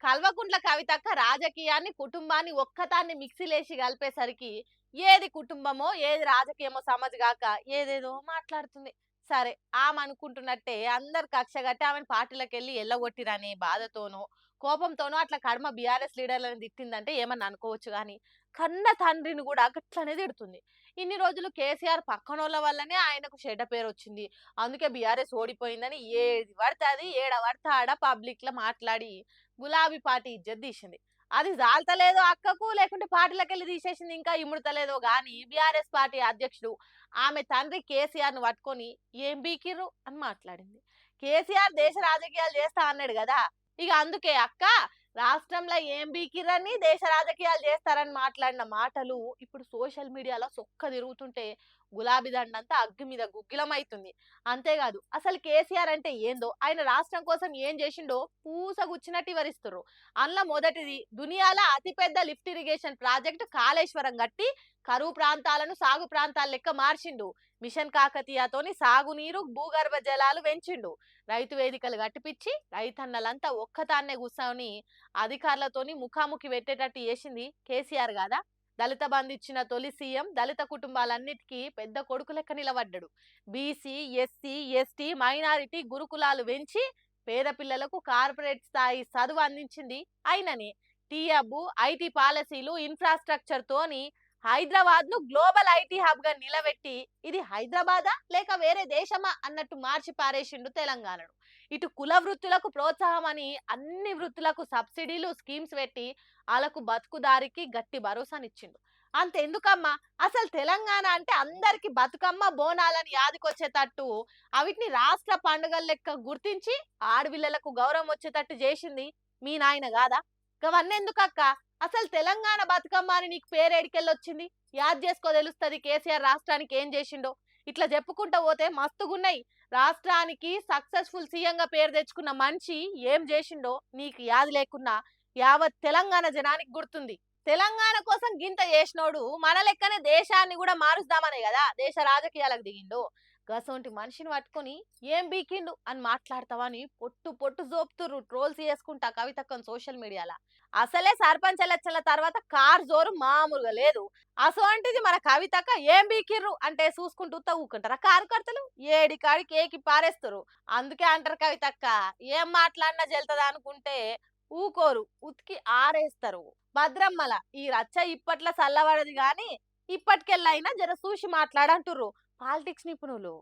కల్వకుంట్ల కవితక్క రాజకీయాన్ని, కుటుంబాన్ని ఒక్కతాన్ని మిక్సీలేసి కలిపేసరికి ఏది కుటుంబమో, ఏది రాజకీయమో సమజ్‌గాక ఏదేదో మాట్లాడుతుంది. సరే, ఆమనుకుంటున్నట్టే అందరు కక్షగట్టి ఆమెను పార్టీలకెళ్ళి ఎల్లగొట్టిరనే బాధతోనో, కోపంతోనో అట్లా కర్మ బీఆర్ఎస్ లీడర్‌లను తిట్టిందంటే ఏమన్నా అనుకోవచ్చు గానీ, కన్న తండ్రిని గూడా గట్లనే తిడుతుంది. ఇన్ని రోజులు కేసీఆర్ పక్కనోళ్ళ వల్లనే ఆయనకు చెడ్డ పేరొచ్చింది. అందుకే బీఆర్ఎస్ ఓడిపోయిందని ఏది పడితే అది, ఏడ పడితే ఆడ పబ్లిక్‌ల మాట్లాడి గులాబీ పార్టీ ఇజ్జత్ తీసింది. అది జాలతలేదో అక్కకు, లేకుంటే పార్టీలకెళ్ళి తీసేసింది ఇంకా ఇముడతలేదో గానీ బీఆర్ఎస్ పార్టీ అధ్యక్షుడు ఆమె తండ్రి కేసీఆర్‌ను పట్టుకొని "ఏం బీకిర్రు" అని మాట్లాడింది. కేసీఆర్ దేశ రాజకీయాలు చేస్తా అన్నాడు గదా! ఇగ అందుకే "అక్క, రాష్ట్రంలో ఏం బీకిర్రని దేశ రాజకీయాలు చేస్తారని" మాట్లాడిన మాటలు ఇప్పుడు సోషల్ మీడియాలో సొక్క తిరుగుతుంటే గులాబీ దండంతా అగ్గి మీద గుగ్గిలమైతుంది. అంతేగాదు అసలు కేసీఆర్ అంటే ఏందో, ఆయన రాష్ట్రం కోసం ఏం చేసిండో పూసగుచ్చినట్టు వివరిస్తుర్రు. అందులో మొదటిది దునియాల అతిపెద్ద లిఫ్ట్ ఇరిగేషన్ ప్రాజెక్ట్ కాళేశ్వరం గట్టి కరువు ప్రాంతాలను సాగు ప్రాంతాల లెక్క మార్చిండు. మిషన్ కాకతీయతోని సాగునీరు, భూగర్భ జలాలు పెంచిండు. రైతు వేదికలు కట్టిపిచ్చి రైతన్నలంతా ఒక్కతాన్నే కూర్చొని అధికారులతోని ముఖాముఖి పెట్టేటట్టు చేసింది కేసీఆర్ గాదా? దళిత బంధు ఇచ్చిన తొలి సీఎం దళిత కుటుంబాలన్నిటికీ పెద్ద కొడుకు లెక్క నిలబడ్డాడు. బీసీ, ఎస్సీ, ఎస్టీ, మైనారిటీ గురుకులాలు పెంచి పేద పిల్లలకు కార్పొరేట్ స్థాయి చదువు అందించింది ఆయననే. టీఅబ్, ఐటీ పాలసీలు, ఇన్ఫ్రాస్ట్రక్చర్ తోని హైదరాబాద్ ను గ్లోబల్ ఐటీ హబ్ గా నిలబెట్టి ఇది హైదరాబాదా లేక వేరే దేశమా అన్నట్టు మార్చి పారేసిండు తెలంగాణను. ఇటు కుల వృత్తులకు ప్రోత్సాహం అని అన్ని వృత్తులకు సబ్సిడీలు, స్కీమ్స్ పెట్టి వాళ్ళకు బతుకుదారికి గట్టి భరోసానిచ్చిండు. అంతెందుకమ్మా, అసలు తెలంగాణ అంటే అందరికి బతుకమ్మ బోనాలని యాదికొచ్చేటట్టు అవిటిని రాష్ట్ర పండుగల లెక్క గుర్తించి ఆడపిల్లలకు గౌరవం వచ్చేటట్టు చేసింది మీ నాయన కాదా? గవన్నెందుకక్క? అసలు తెలంగాణ బతుకమ్మ అని నీకు పేరేడికెళ్ళొచ్చింది? యాద్ చేసుకో తెలుస్తది కేసీఆర్ రాష్ట్రానికి ఏం చేసిండో. ఇట్లా చెప్పుకుంటా పోతే మస్తుగున్నాయి. రాష్ట్రానికి సక్సెస్ఫుల్ సీఎంగా పేరు తెచ్చుకున్న మనిషి ఏం చేసిండో నీకు యాది లేకున్నా యావత్ తెలంగాణ జనానికి గుర్తుంది. తెలంగాణ కోసం గింత చేసినోడు మన లెక్కనే దేశాన్ని కూడా మారుస్తామనే కదా దేశ రాజకీయాలకు దిగిండు. గసొంటి మనిషిని పట్టుకొని ఏం బీకిండు అని మాట్లాడతావా అని పొట్టు పొట్టు జోపుతుర్రు ట్రోల్స్ చేసుకుంటా కవితక్కని సోషల్ మీడియాలో. అసలే సర్పంచ్ ఎలక్షన్ల తర్వాత కార్ జోరు మామూలుగా లేదు. అసోంటిది మన కవితక్క ఏం బీకిర్రు అంటే చూసుకుంటూ ఊకుంటారా కార్యకర్తలు? ఏడికాడికి ఏకి పారేస్తారు. అందుకే అంటారు కవితక్క ఏం మాట్లాడినా జల్తదా అనుకుంటే ఊకోరు, ఉతికి ఆరేస్తారు. భద్రమ్మల ఈ రచ్చ ఇప్పట్ల చల్లబడది గాని ఇప్పటికెళ్ళైనా జర చూసి మాట్లాడంటుర్రు పాలిటిక్స్ నిపుణులు.